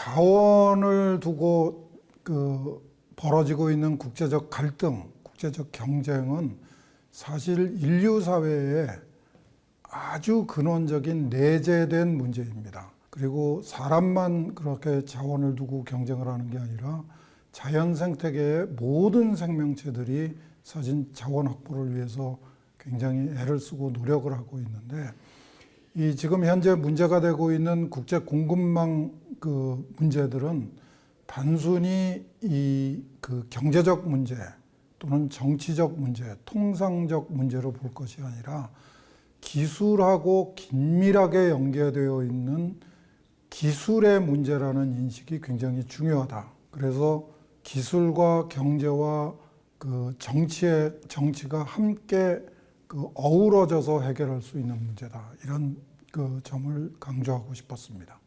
자원을 두고 벌어지고 있는 국제적 갈등, 국제적 경쟁은 사실 인류 사회에 아주 근원적인 내재된 문제입니다. 그리고 사람만 그렇게 자원을 두고 경쟁을 하는 게 아니라 자연 생태계의 모든 생명체들이 사실 자원 확보를 위해서 굉장히 애를 쓰고 노력을 하고 있는데, 이 지금 현재 문제가 되고 있는 국제 공급망 문제들은 단순히 경제적 문제 또는 정치적 문제, 통상적 문제로 볼 것이 아니라 기술하고 긴밀하게 연계되어 있는 기술의 문제라는 인식이 굉장히 중요하다. 그래서 기술과 경제와 정치가 함께 어우러져서 해결할 수 있는 문제다. 이런 점을 강조하고 싶었습니다.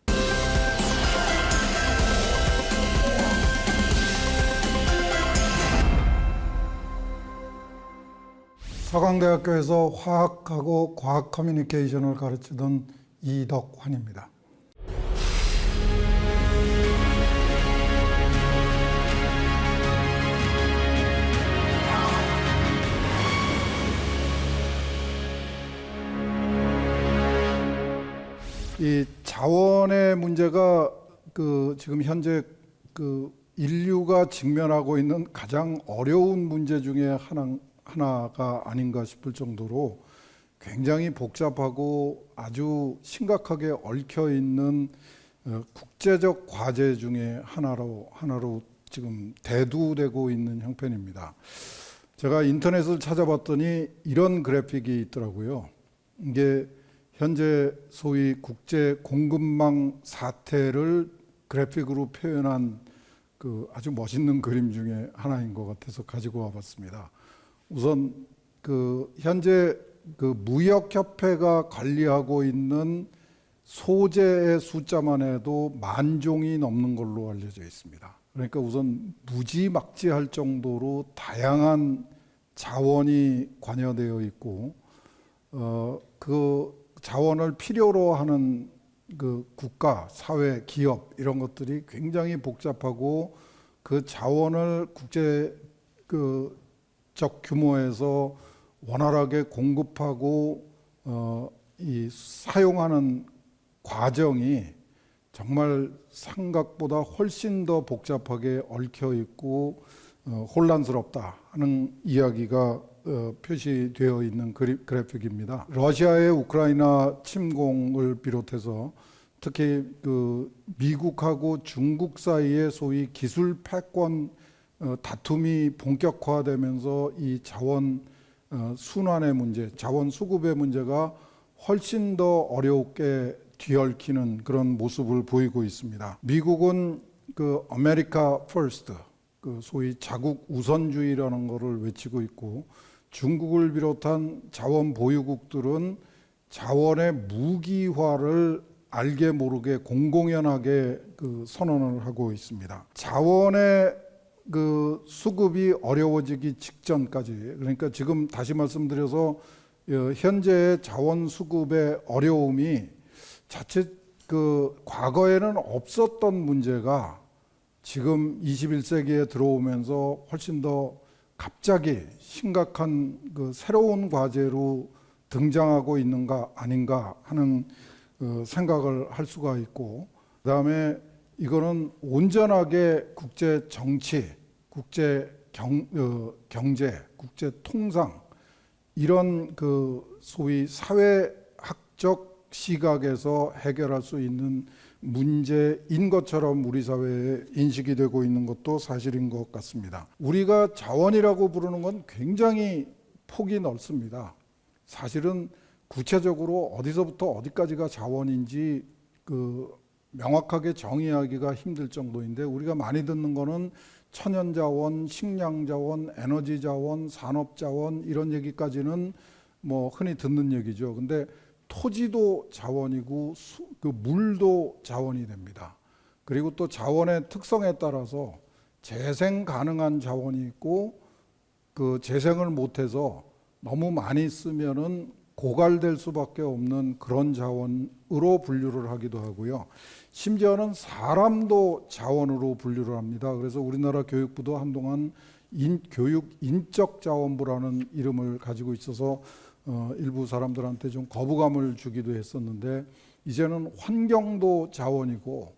서강대학교에서 화학하고 과학 커뮤니케이션을 가르치던 이덕환입니다. 이 자원의 문제가 지금 현재 인류가 직면하고 있는 가장 어려운 문제 중에 하나가 아닌가 싶을 정도로 굉장히 복잡하고 아주 심각하게 얽혀 있는 국제적 과제 중에 하나로 지금 대두되고 있는 형편입니다. 제가 인터넷을 찾아봤더니 이런 그래픽이 있더라고요. 이게 현재 소위 국제 공급망 사태를 그래픽으로 표현한 아주 멋있는 그림 중에 하나인 것 같아서 가지고 와봤습니다. 우선 현재 무역협회가 관리하고 있는 소재의 숫자만 해도 10,000종이 넘는 걸로 알려져 있습니다. 그러니까 우선 무지막지할 정도로 다양한 자원이 관여되어 있고, 자원을 필요로 하는 국가, 사회, 기업 이런 것들이 굉장히 복잡하고 그 자원을 국제적 규모에서 원활하게 공급하고 사용하는 과정이 정말 생각보다 훨씬 더 복잡하게 얽혀 있고 혼란스럽다 하는 이야기가 표시되어 있는 그래픽입니다. 러시아의 우크라이나 침공을 비롯해서 특히 미국하고 중국 사이의 소위 기술 패권 다툼이 본격화되면서 이 자원 순환의 문제, 자원 수급의 문제가 훨씬 더 어렵게 뒤얽히는 그런 모습을 보이고 있습니다. 미국은 아메리카 퍼스트, 소위 자국 우선주의라는 것을 외치고 있고, 중국을 비롯한 자원 보유국들은 자원의 무기화를 알게 모르게 공공연하게 선언을 하고 있습니다. 자원의 수급이 어려워지기 직전까지, 그러니까 지금 다시 말씀드려서 현재의 자원 수급의 어려움이 자칫 과거에는 없었던 문제가 지금 21세기에 들어오면서 훨씬 더 갑자기 심각한 새로운 과제로 등장하고 있는가 아닌가 하는 생각을 할 수가 있고, 그다음에 이거는 온전하게 국제 정치, 국제 경제, 국제 통상 이런 소위 사회학적 시각에서 해결할 수 있는 문제인 것처럼 우리 사회에 인식이 되고 있는 것도 사실인 것 같습니다. 우리가 자원이라고 부르는 건 굉장히 폭이 넓습니다. 사실은 구체적으로 어디서부터 어디까지가 자원인지 명확하게 정의하기가 힘들 정도인데, 우리가 많이 듣는 거는 천연자원, 식량자원, 에너지자원, 산업자원 이런 얘기까지는 흔히 듣는 얘기죠. 근데 토지도 자원이고 물도 자원이 됩니다. 그리고 또 자원의 특성에 따라서 재생 가능한 자원이 있고, 재생을 못해서 너무 많이 쓰면은 고갈될 수밖에 없는 그런 자원으로 분류를 하기도 하고요. 심지어는 사람도 자원으로 분류를 합니다. 그래서 우리나라 교육부도 한동안 교육 인적 자원부라는 이름을 가지고 있어서 일부 사람들한테 좀 거부감을 주기도 했었는데, 이제는 환경도 자원이고,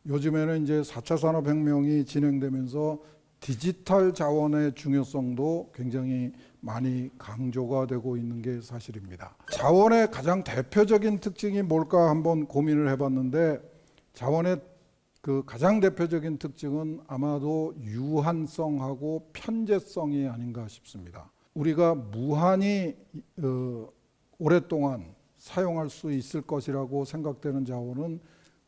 요즘에는 이제 4차 산업혁명이 진행되면서 디지털 자원의 중요성도 굉장히 많이 강조가 되고 있는 게 사실입니다. 자원의 가장 대표적인 특징이 뭘까 한번 고민을 해봤는데, 자원의 그 가장 대표적인 특징은 아마도 유한성하고 편재성이 아닌가 싶습니다. 우리가 무한히 오랫동안 사용할 수 있을 것이라고 생각되는 자원은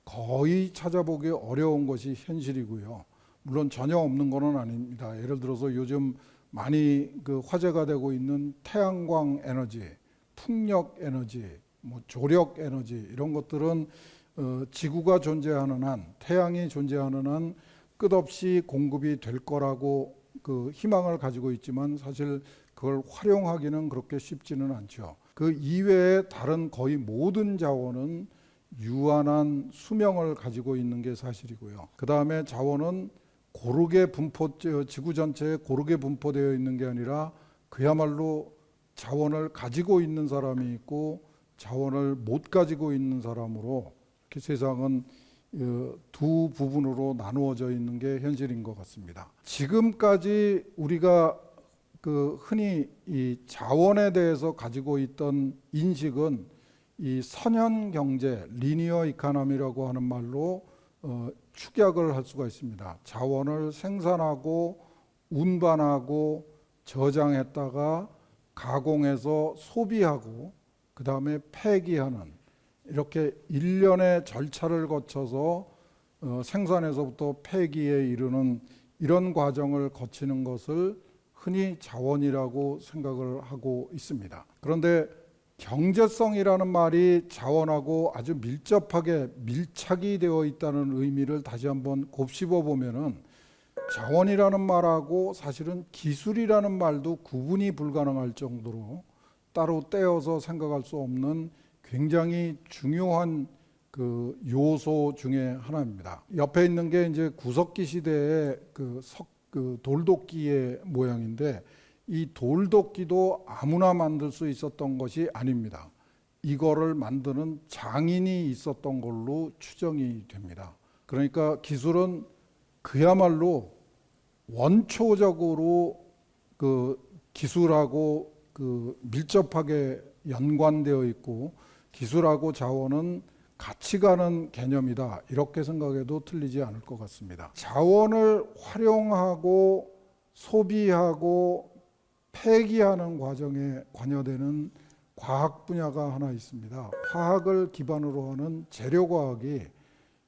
거의 찾아보기 어려운 것이 현실이고요. 물론 전혀 없는 것은 아닙니다. 예를 들어서 요즘 많이 그 화제가 되고 있는 태양광 에너지, 풍력 에너지, 조력 에너지, 이런 것들은 지구가 존재하는 한, 태양이 존재하는 한 끝없이 공급이 될 거라고 그 희망을 가지고 있지만, 사실 그걸 활용하기는 그렇게 쉽지는 않죠. 그 이외에 다른 거의 모든 자원은 유한한 수명을 가지고 있는 게 사실이고요. 그 다음에 자원은 고르게 지구 전체에 고르게 분포되어 있는 게 아니라 그야말로 자원을 가지고 있는 사람이 있고 자원을 못 가지고 있는 사람으로, 이렇게 세상은 두 부분으로 나누어져 있는 게 현실인 것 같습니다. 지금까지 우리가 그 흔히 이 자원에 대해서 가지고 있던 인식은 이 선형 경제, 리니어 이코노미라고 하는 말로 축약을 할 수가 있습니다. 자원을 생산하고 운반하고 저장했다가 가공해서 소비하고 그 다음에 폐기하는, 이렇게 일련의 절차를 거쳐서 생산에서부터 폐기에 이르는 이런 과정을 거치는 것을 흔히 자원이라고 생각을 하고 있습니다. 그런데 경제성이라는 말이 자원하고 아주 밀착이 되어 있다는 의미를 다시 한번 곱씹어 보면은, 자원이라는 말하고 사실은 기술이라는 말도 구분이 불가능할 정도로 따로 떼어서 생각할 수 없는 굉장히 중요한 그 요소 중에 하나입니다. 옆에 있는 게 이제 구석기 시대의 그 돌도끼의 모양인데, 이 돌도끼도 아무나 만들 수 있었던 것이 아닙니다. 이거를 만드는 장인이 있었던 걸로 추정이 됩니다. 그러니까 기술은 그야말로 원초적으로 그 기술하고 그 밀접하게 연관되어 있고, 기술하고 자원은 같이 가는 개념이다, 이렇게 생각해도 틀리지 않을 것 같습니다. 자원을 활용하고 소비하고 폐기하는 과정에 관여되는 과학 분야가 하나 있습니다. 화학을 기반으로 하는 재료과학이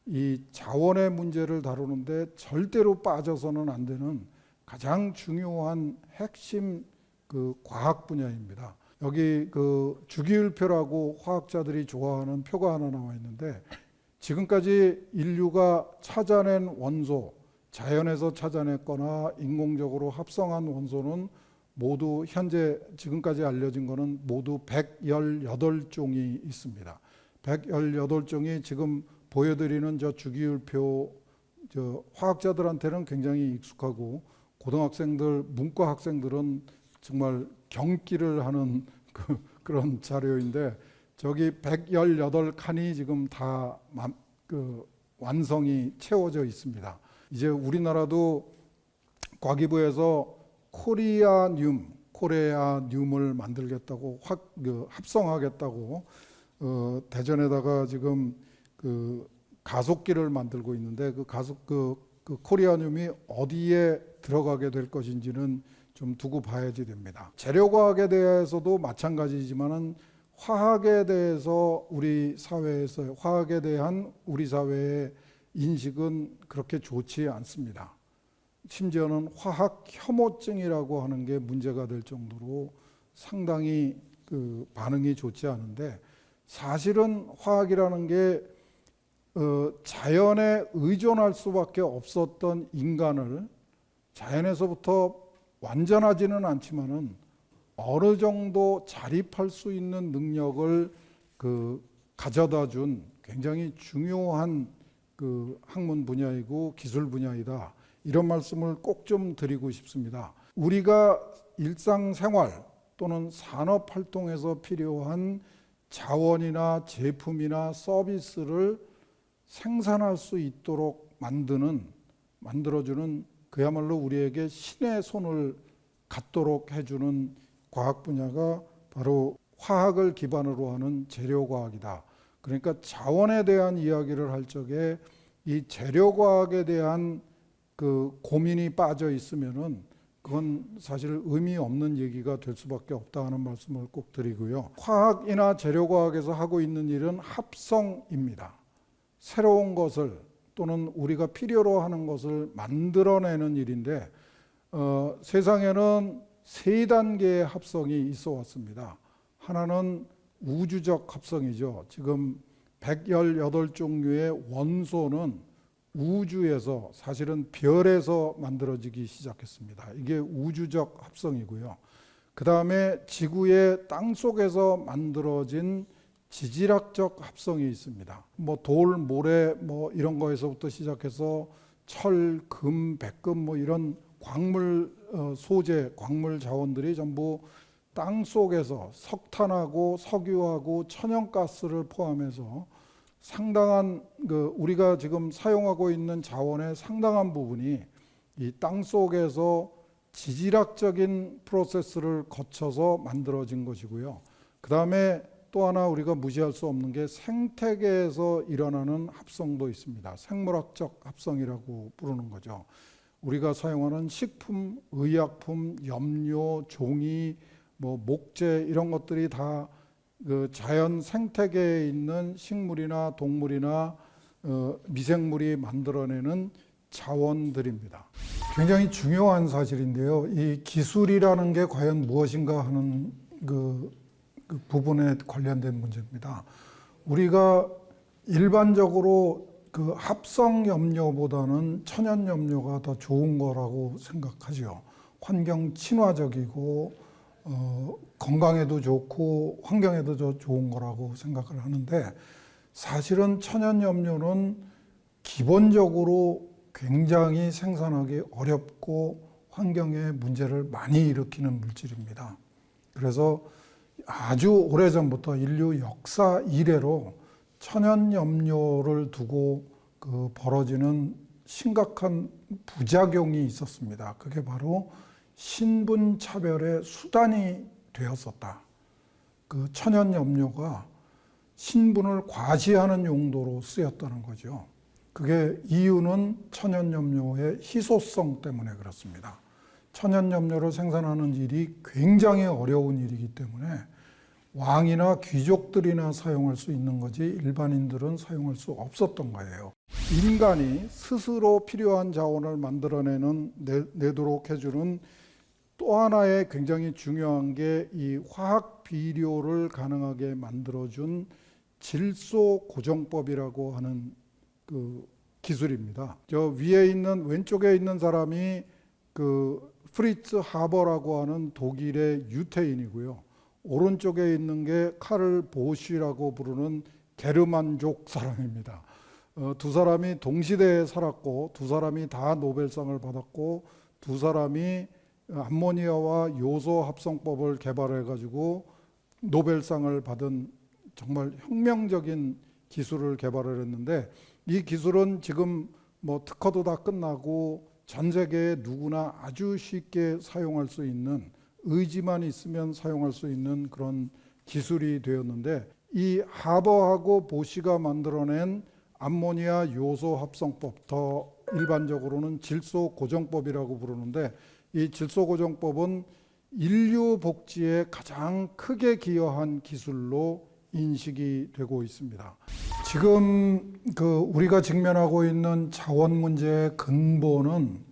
이 자원의 문제를 다루는데 절대로 빠져서는 안 되는 가장 중요한 핵심 그 과학 분야입니다. 여기 그 주기율표라고 화학자들이 좋아하는 표가 하나 나와 있는데, 지금까지 인류가 찾아낸 원소, 자연에서 찾아냈거나 인공적으로 합성한 원소는 모두 현재 지금까지 알려진 거는 모두 118종이 있습니다. 118종이 지금 보여드리는 저 주기율표, 저 화학자들한테는 굉장히 익숙하고 고등학생들, 문과 학생들은 정말 경기를 하는 그런 자료인데, 저기 118칸이 지금 다 완성이 채워져 있습니다. 이제 우리나라도 과기부에서 코레아늄을 만들겠다고 합성하겠다고 대전에다가 지금 그 가속기를 만들고 있는데, 그 코리아늄이 어디에 들어가게 될 것인지는 좀 두고 봐야지 됩니다. 재료과학에 대해서도 마찬가지지만은 화학에 대해서 화학에 대한 우리 사회의 인식은 그렇게 좋지 않습니다. 심지어는 화학 혐오증이라고 하는 게 문제가 될 정도로 상당히 그 반응이 좋지 않은데, 사실은 화학이라는 게 자연에 의존할 수밖에 없었던 인간을 자연에서부터 완전하지는 않지만은 어느 정도 자립할 수 있는 능력을 가져다 준 굉장히 중요한 학문 분야이고 기술 분야이다. 이런 말씀을 꼭 좀 드리고 싶습니다. 우리가 일상생활 또는 산업 활동에서 필요한 자원이나 제품이나 서비스를 생산할 수 있도록 만들어주는 그야말로 우리에게 신의 손을 갖도록 해주는 과학 분야가 바로 화학을 기반으로 하는 재료과학이다. 그러니까 자원에 대한 이야기를 할 적에 이 재료과학에 대한 고민이 빠져 있으면은 그건 사실 의미 없는 얘기가 될 수밖에 없다 하는 말씀을 꼭 드리고요. 화학이나 재료과학에서 하고 있는 일은 합성입니다. 새로운 것을 또는 우리가 필요로 하는 것을 만들어내는 일인데 세상에는 세 단계의 합성이 있어 왔습니다. 하나는 우주적 합성이죠. 지금 118종류의 원소는 우주에서 사실은 별에서 만들어지기 시작했습니다. 이게 우주적 합성이고요. 그 다음에 지구의 땅 속에서 만들어진 지질학적 합성이 있습니다. 돌, 모래 이런 거에서부터 시작해서 철, 금, 백금 이런 광물 소재, 광물 자원들이 전부 땅 속에서 석탄하고 석유하고 천연가스를 포함해서 상당한 우리가 지금 사용하고 있는 자원의 상당한 부분이 이 땅 속에서 지질학적인 프로세스를 거쳐서 만들어진 것이고요. 그 다음에 또 하나 우리가 무시할 수 없는 게 생태계에서 일어나는 합성도 있습니다. 생물학적 합성이라고 부르는 거죠. 우리가 사용하는 식품, 의약품, 염료, 종이, 목재 이런 것들이 다 자연 생태계에 있는 식물이나 동물이나 미생물이 만들어내는 자원들입니다. 굉장히 중요한 사실인데요. 이 기술이라는 게 과연 무엇인가 하는 그 부분에 관련된 문제입니다. 우리가 일반적으로 합성 염료보다는 천연 염료가 더 좋은 거라고 생각하죠. 환경 친화적이고 건강에도 좋고 환경에도 더 좋은 거라고 생각을 하는데 사실은 천연 염료는 기본적으로 굉장히 생산하기 어렵고 환경에 문제를 많이 일으키는 물질입니다. 그래서 아주 오래전부터 인류 역사 이래로 천연 염료를 두고 벌어지는 심각한 부작용이 있었습니다. 그게 바로 신분 차별의 수단이 되었었다. 천연 염료가 신분을 과시하는 용도로 쓰였다는 거죠. 그게 이유는 천연 염료의 희소성 때문에 그렇습니다. 천연 염료를 생산하는 일이 굉장히 어려운 일이기 때문에 왕이나 귀족들이나 사용할 수 있는 거지 일반인들은 사용할 수 없었던 거예요. 인간이 스스로 필요한 자원을 내도록 해주는 또 하나의 굉장히 중요한 게 이 화학 비료를 가능하게 만들어준 질소 고정법이라고 하는 기술입니다. 저 위에 있는 왼쪽에 있는 사람이 프리츠 하버라고 하는 독일의 유태인이고요. 오른쪽에 있는 게 카를 보쉬라고 부르는 게르만족 사람입니다. 두 사람이 동시대에 살았고 두 사람이 다 노벨상을 받았고 두 사람이 암모니아와 요소 합성법을 개발해 가지고 노벨상을 받은 정말 혁명적인 기술을 개발을 했는데 이 기술은 지금 특허도 다 끝나고 전 세계에 누구나 아주 쉽게 사용할 수 있는 의지만 있으면 사용할 수 있는 그런 기술이 되었는데 이 하버하고 보쉬가 만들어낸 암모니아 요소 합성법, 더 일반적으로는 질소 고정법이라고 부르는데 이 질소 고정법은 인류 복지에 가장 크게 기여한 기술로 인식이 되고 있습니다. 지금 우리가 직면하고 있는 자원 문제의 근본은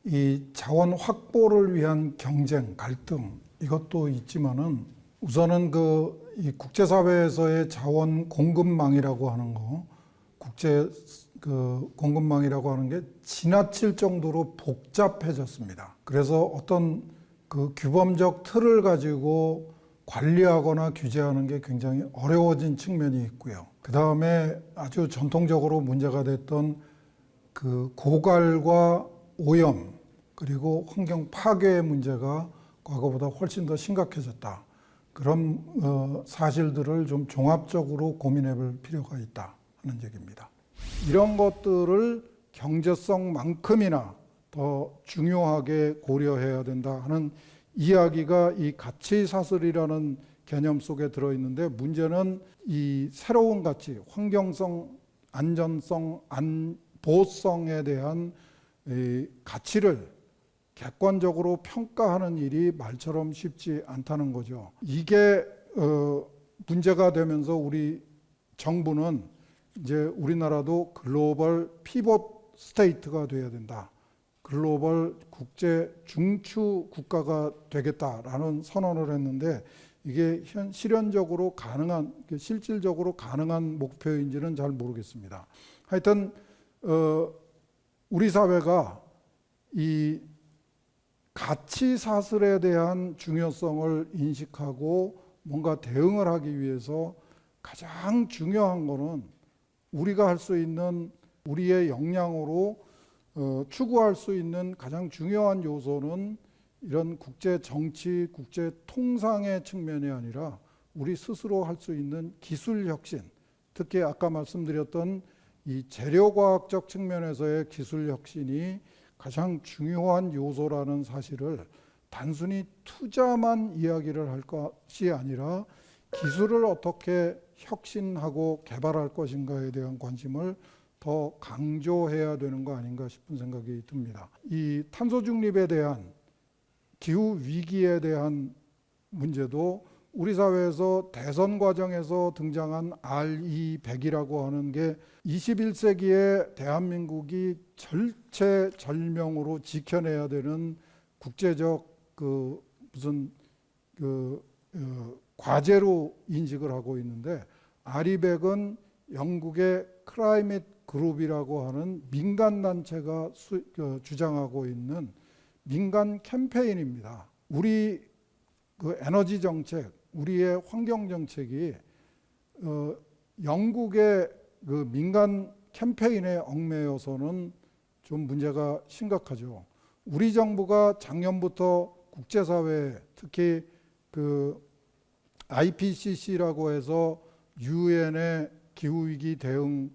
이 자원 확보를 위한 경쟁, 갈등 이것도 있지만은 우선은 이 국제사회에서의 자원 공급망이라고 하는 거, 국제 공급망이라고 하는 게 지나칠 정도로 복잡해졌습니다. 그래서 어떤 그 규범적 틀을 가지고 관리하거나 규제하는 게 굉장히 어려워진 측면이 있고요. 그 다음에 아주 전통적으로 문제가 됐던 그 고갈과 오염 그리고 환경 파괴의 문제가 과거보다 훨씬 더 심각해졌다. 그런 사실들을 좀 종합적으로 고민해 볼 필요가 있다 하는 얘기입니다. 이런 것들을 경제성만큼이나 더 중요하게 고려해야 된다 하는 이야기가 이 가치사슬이라는 개념 속에 들어있는데, 문제는 이 새로운 가치, 환경성, 안전성, 보호성에 대한 이 가치를 객관적으로 평가하는 일이 말처럼 쉽지 않다는 거죠. 이게 문제가 되면서 우리 정부는 이제 우리나라도 글로벌 피벗 스테이트가 돼야 된다. 글로벌 국제 중추 국가가 되겠다라는 선언을 했는데, 이게 실질적으로 가능한 목표인지는 잘 모르겠습니다. 하여튼 우리 사회가 이 가치 사슬에 대한 중요성을 인식하고 뭔가 대응을 하기 위해서 가장 중요한 거는 우리가 할 수 있는, 우리의 역량으로 추구할 수 있는 가장 중요한 요소는 이런 국제 정치, 국제 통상의 측면이 아니라 우리 스스로 할 수 있는 기술 혁신, 특히 아까 말씀드렸던 이 재료과학적 측면에서의 기술 혁신이 가장 중요한 요소라는 사실을 단순히 투자만 이야기를 할 것이 아니라 기술을 어떻게 혁신하고 개발할 것인가에 대한 관심을 더 강조해야 되는 거 아닌가 싶은 생각이 듭니다. 이 탄소 중립에 대한, 기후 위기에 대한 문제도 우리 사회에서 대선 과정에서 등장한 RE100이라고 하는 게 21세기에 대한민국이 절체절명으로 지켜내야 되는 국제적 과제로 인식을 하고 있는데, RE100은 영국의 클라이밋 그룹이라고 하는 민간 단체가 주장하고 있는 민간 캠페인입니다. 우리 에너지 정책, 우리의 환경 정책이 영국의 민간 캠페인에 얽매여서는 좀 문제가 심각하죠. 우리 정부가 작년부터 국제사회에, 특히 IPCC라고 해서 유엔의 기후위기 대응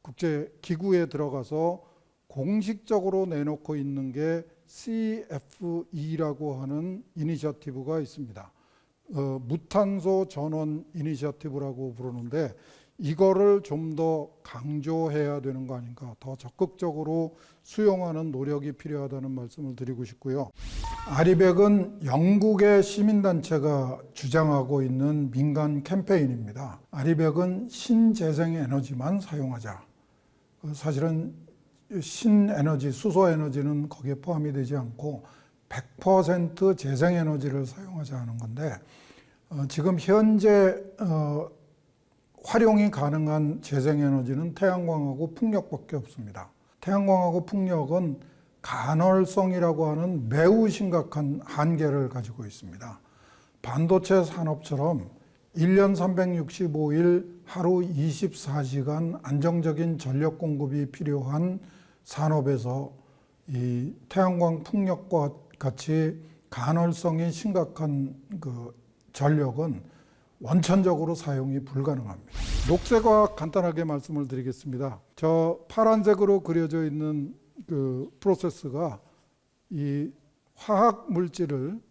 국제기구에 들어가서 공식적으로 내놓고 있는 게 CFE라고 하는 이니셔티브가 있습니다. 무탄소 전원 이니셔티브라고 부르는데, 이거를 좀 더 강조해야 되는 거 아닌가, 더 적극적으로 수용하는 노력이 필요하다는 말씀을 드리고 싶고요. RE100은 영국의 시민단체가 주장하고 있는 민간 캠페인입니다. RE100은 신재생에너지만 사용하자. 사실은 신에너지, 수소에너지는 거기에 포함이 되지 않고 100% 재생에너지를 사용하자 하는 건데, 지금 현재 활용이 가능한 재생에너지는 태양광하고 풍력밖에 없습니다. 태양광하고 풍력은 간헐성이라고 하는 매우 심각한 한계를 가지고 있습니다. 반도체 산업처럼 1년 365일 하루 24시간 안정적인 전력 공급이 필요한 산업에서 이 태양광 풍력과 같이 간헐성이 심각한 전력은 원천적으로 사용이 불가능합니다. 녹색화학 간단하게 말씀을 드리겠습니다. 저 파란색으로 그려져 있는 프로세스가 이 화학 물질을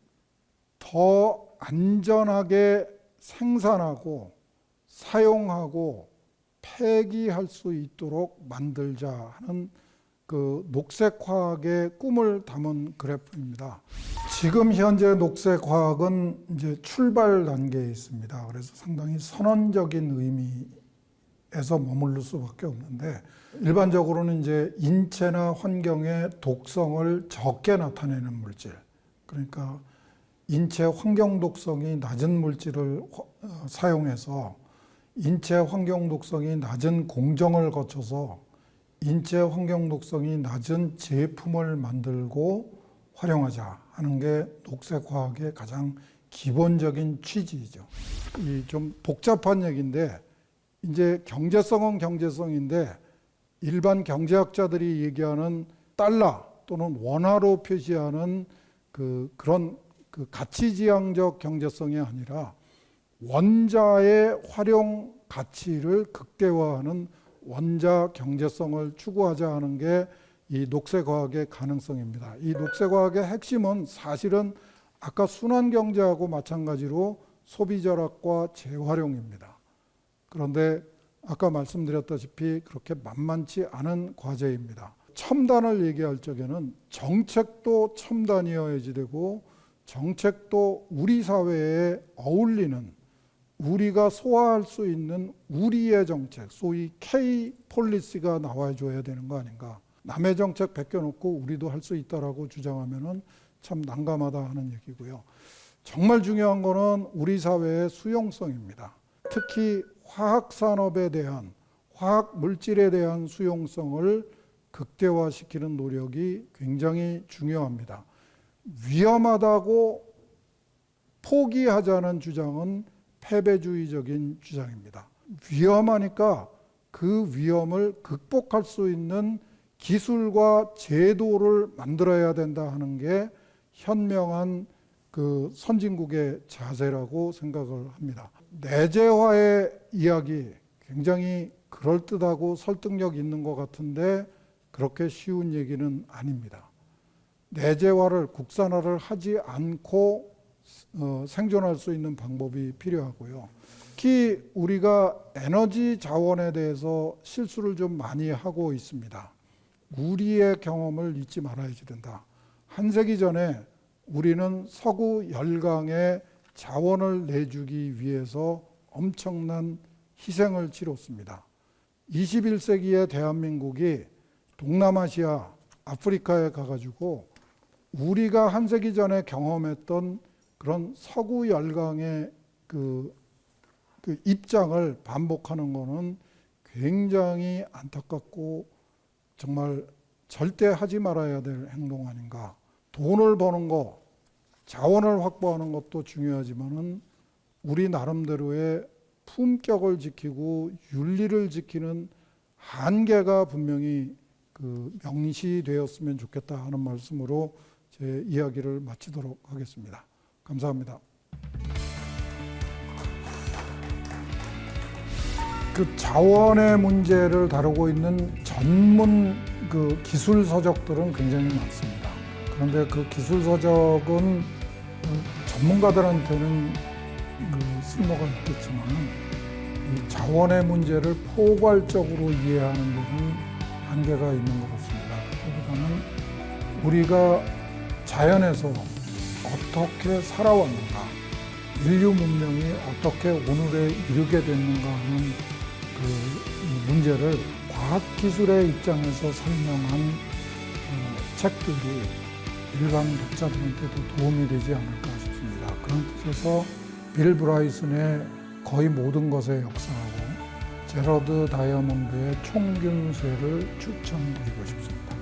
더 안전하게 생산하고 사용하고 폐기할 수 있도록 만들자 하는 녹색화학의 꿈을 담은 그래프입니다. 지금 현재 녹색화학은 이제 출발 단계에 있습니다. 그래서 상당히 선언적인 의미에서 머무를 수밖에 없는데, 일반적으로는 이제 인체나 환경의 독성을 적게 나타내는 물질, 그러니까 인체 환경 독성이 낮은 물질을 사용해서 인체 환경 독성이 낮은 공정을 거쳐서 인체 환경 독성이 낮은 제품을 만들고 활용하자 하는 게 녹색화학의 가장 기본적인 취지이죠. 이 좀 복잡한 얘기인데 이제 경제성은 경제성인데 일반 경제학자들이 얘기하는 달러 또는 원화로 표시하는 그런 가치지향적 경제성이 아니라 원자의 활용 가치를 극대화하는 원자 경제성을 추구하자 하는 게 이 녹색화학의 가능성입니다. 이 녹색화학의 핵심은 사실은 아까 순환경제하고 마찬가지로 소비절약과 재활용입니다. 그런데 아까 말씀드렸다시피 그렇게 만만치 않은 과제입니다. 첨단을 얘기할 적에는 정책도 첨단이어야지 되고 정책도 우리 사회에 어울리는 우리가 소화할 수 있는 우리의 정책, 소위 K 폴리시가 나와줘야 되는 거 아닌가. 남의 정책 베껴놓고 우리도 할 수 있다라고 주장하면은 참 난감하다 하는 얘기고요. 정말 중요한 거는 우리 사회의 수용성입니다. 특히 화학산업에 대한, 화학 물질에 대한 수용성을 극대화시키는 노력이 굉장히 중요합니다. 위험하다고 포기하자는 주장은 패배주의적인 주장입니다. 위험하니까 그 위험을 극복할 수 있는 기술과 제도를 만들어야 된다 하는 게 현명한 그 선진국의 자세라고 생각을 합니다. 내재화의 이야기 굉장히 그럴듯하고 설득력 있는 것 같은데 그렇게 쉬운 얘기는 아닙니다. 내재화를 국산화를 하지 않고 생존할 수 있는 방법이 필요하고요. 특히 우리가 에너지 자원에 대해서 실수를 좀 많이 하고 있습니다. 우리의 경험을 잊지 말아야지 된다. 한 세기 전에 우리는 서구 열강에 자원을 내주기 위해서 엄청난 희생을 치렀습니다. 21세기의 대한민국이 동남아시아, 아프리카에 가가지고 우리가 한 세기 전에 경험했던 그런 서구 열강의 그 입장을 반복하는 것은 굉장히 안타깝고 정말 절대 하지 말아야 될 행동 아닌가. 돈을 버는 거, 자원을 확보하는 것도 중요하지만은 우리 나름대로의 품격을 지키고 윤리를 지키는 한계가 분명히 명시되었으면 좋겠다 하는 말씀으로 제 이야기를 마치도록 하겠습니다. 감사합니다. 자원의 문제를 다루고 있는 전문 기술 서적들은 굉장히 많습니다. 그런데 그 기술 서적은 전문가들한테는 쓸모가 있겠지만 이 자원의 문제를 포괄적으로 이해하는 데는 한계가 있는 것 같습니다. 그보다는 우리가 자연에서 어떻게 살아왔는가, 인류 문명이 어떻게 오늘에 이르게 됐는가 하는 그 문제를 과학기술의 입장에서 설명한 책들이 일반 독자들한테도 도움이 되지 않을까 싶습니다. 그런 뜻에서 빌 브라이슨의 거의 모든 것의 역사하고 제러드 다이아몬드의 총균세를 추천드리고 싶습니다.